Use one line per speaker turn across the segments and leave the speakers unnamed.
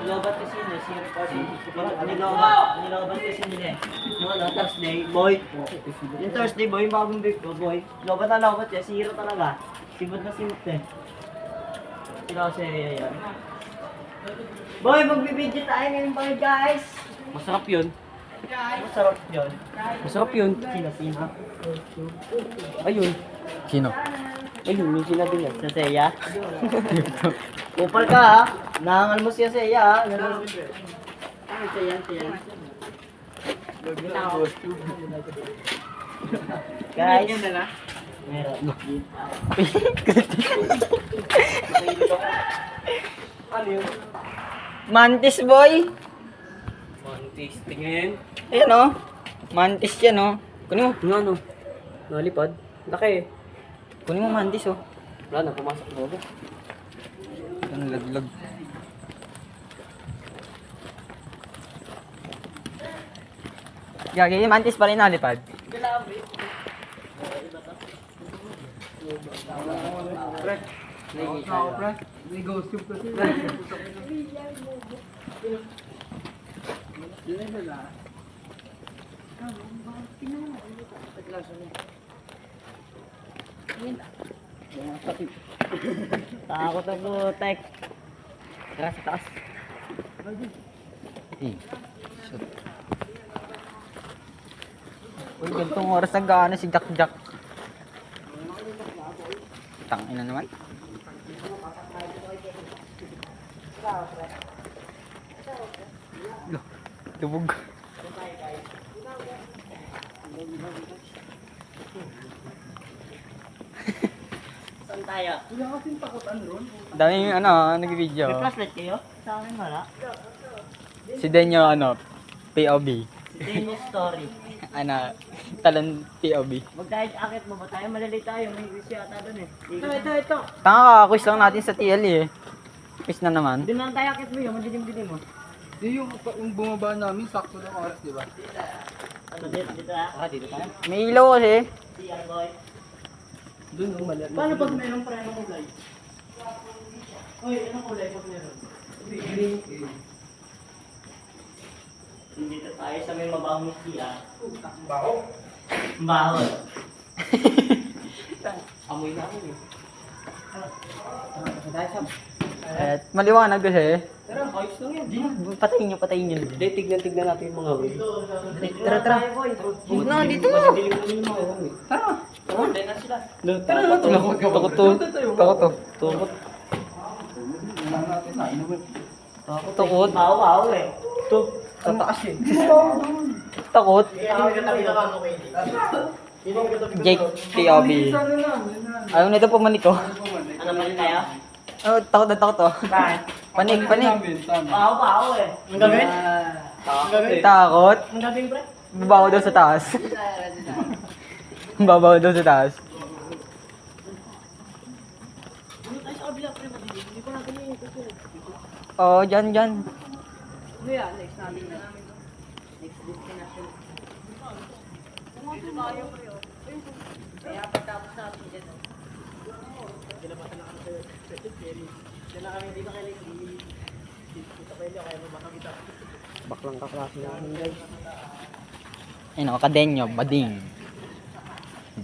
Nilobat kasi yun eh. Nilobat kasi nila eh. Yung ano, Thursday, boy. Yung Thursday, boy, yung bagong break ko, boy. Lobat na lobat eh. Zero talaga. Simot na simot eh. Sila kasi yan. Boy, magbibidyo tayo ngayon pa guys.
Masarap yun.
Masarap yun.
Masarap yun.
Sino?
Ayun.
Sino?
Ayun, yung sinabi niya.
Sa Seya? Kupal ka ha. Nahangal mo siya Seya ha. Ganun. Ano Seya? Guys. Meron.
Ano yun?
Mantis boy!
Mantis, tingin.
Ayan o. Mantis yan o. Kunin mo.
Yung ano? Nalipad. Laki eh.
Kunin mo mantis o.
Wala na, pumasok mo ba?
Ang laglag. Gagi, yung mantis pa rin nalipad.
Takot ako, tek. Tara sa taas.
Eh. Shit. Uy, gantong oras nag-ano si Jack Jack. Tangina naman. Loh, tubog.
Saan tayo?
Dami yung ano, nag-video.
May flashlight kayo? Sa akin wala.
Si Denyo ano, POV.
Ito yung story.
Ano, talon POV.
Wag tayo akit mo ba tayo? Malilate tayo. May wish yata doon eh. Ito.
Tanga ka, quiz lang natin sa TL eh. Quiz na naman.
Doon lang tayo akit mo yun. Madilim-dilim mo.
Yung bumaba namin, sakto lang oras, di ba?
Ano dito ah?
Dito tayo.
May ilaw kasi.
CR boy.
Doon, no, mali.
Paano pag mayroong preno kulay? Uy, anong kulay pag meron?
Green.
Dito tayo sa may mabahong CR.
Baho.
Bahon.
Amoy na ako eh.
At maliwanag kasi.
Pero ayos lang yan.
Patayin nyo.
Hindi, tignan natin yung mga way.
Tara.
Huwag
na, dito.
Madilim mo yung mga way.
Tara.
Hindi na sila.
Takot to. Takot. Takot.
Baho eh.
To. Tataas eh. Takot. Jake POV. Ayaw nito pumanik ko.
Ano ba rin tayo?
Oh, takot to.
Bakit?
Panik.
Baho eh. Ang gagawin?
Takot.
Ang gagawin pre?
Babaw daw sa taas. Babaw daw sa taas.
Ano tayo sa kabila pre? Madilim. Hindi ko natin yung ito.
Oh, dyan.
Ano yan? Next namin na namin to. Next destination. Dito tayo pre. Kaya pagtapos natin dyan. Dinapasan na kami sa Diyan na kami dito kay Lady. Dito kayo kaya mo makakita.
Baklang kaklase namin guys.
Ayun o, Kadenyo,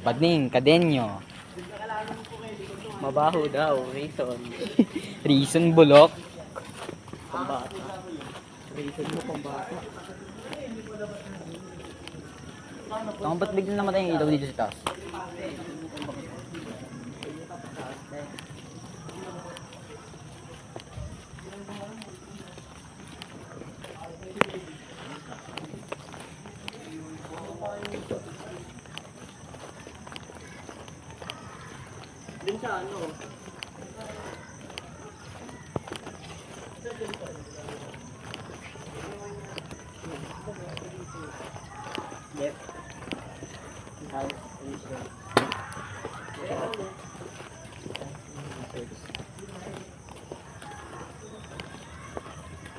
Bading, Kadenyo.
Mabaho daw, reason.
Reason bulok.
Pambata. Reason mo pambata.
Ang ba't biglang namatay yung ilaw dito sa taas?
Dun sa ano? Yep.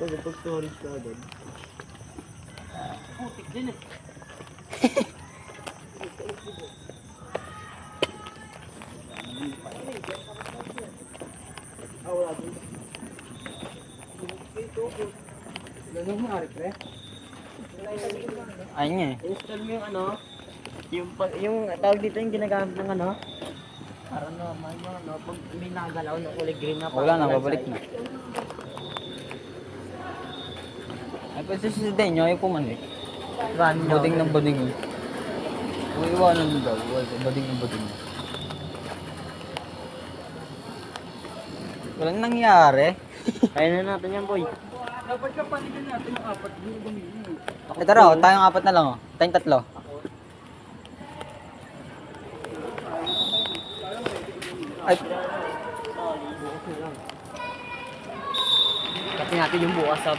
Kasi pag storage ka agad.
Putik din eh.
Ganun mo, Ari, pre.
Ayun nga eh.
Install mo yung ano, yung tawag dito yung ginagamit ng ano, para normal mo, ano, pag may nagalaw na kulay green na.
Wala na, babalik na. Ay, pwede susundan nyo, ayaw pumanik. Bading ng bading eh. Kung iwanan mo daw, bading ng bading. Walang nangyari.
Kaya na natin yan, boy.
Dapat ka panigan natin yung apat. Hindi mo gumili.
Ito raw, tayong apat na lang oh. Tayong tatlo. Ay,
Kasi natin yung bukas sa...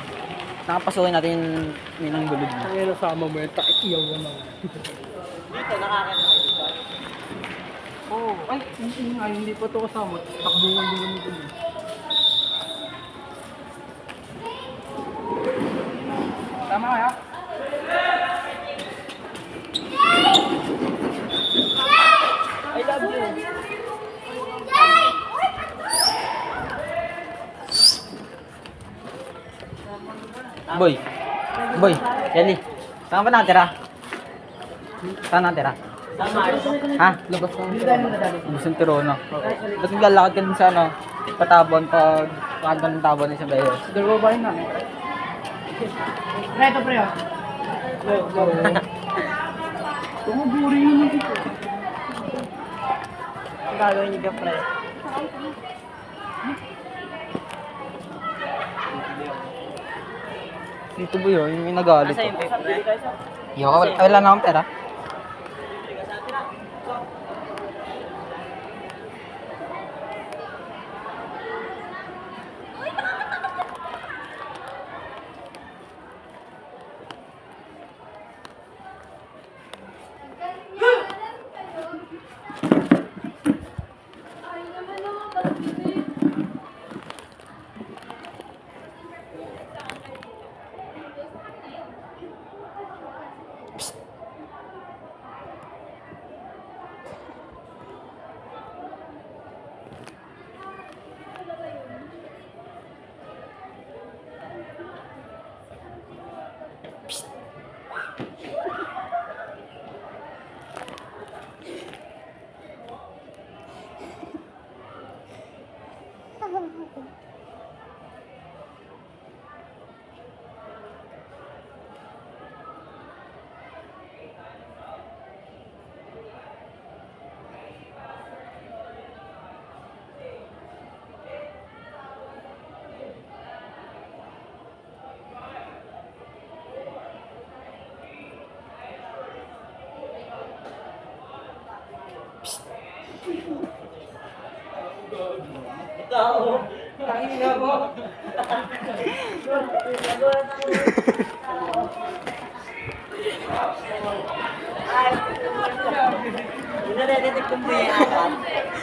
nakapasukin natin yung minang gulod mo.
Ang ilo sama mo yung takit iyaw naman.
Dito, nakakita.
Oo. Ay, hindi pa ito kasama. Takbuhan din naman ito. Tama kaya?
I love you.
Boy. Boy, Yanni. Saan ba natira? Saan natira?
Tama.
Ha? Labas ko. Labas ng Tirono. Ba't naglalakad ka din sa ano? Patabon pag lakad ng tabon ng isang beses.
Dalawa ba yun namin?
Pre, ito pre, oh.
Tumuburi naman dito.
Ang gagawin niyo ka, pre.
Dito ba yun? Yung may nagalit.
Asa yung paper, pre?
Yo, wala na akong pera.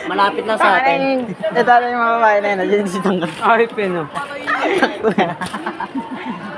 Malapit na sa atin.
Ito na yung mga babae na yun. Nandiyan si Tanggal.
Ari, peno.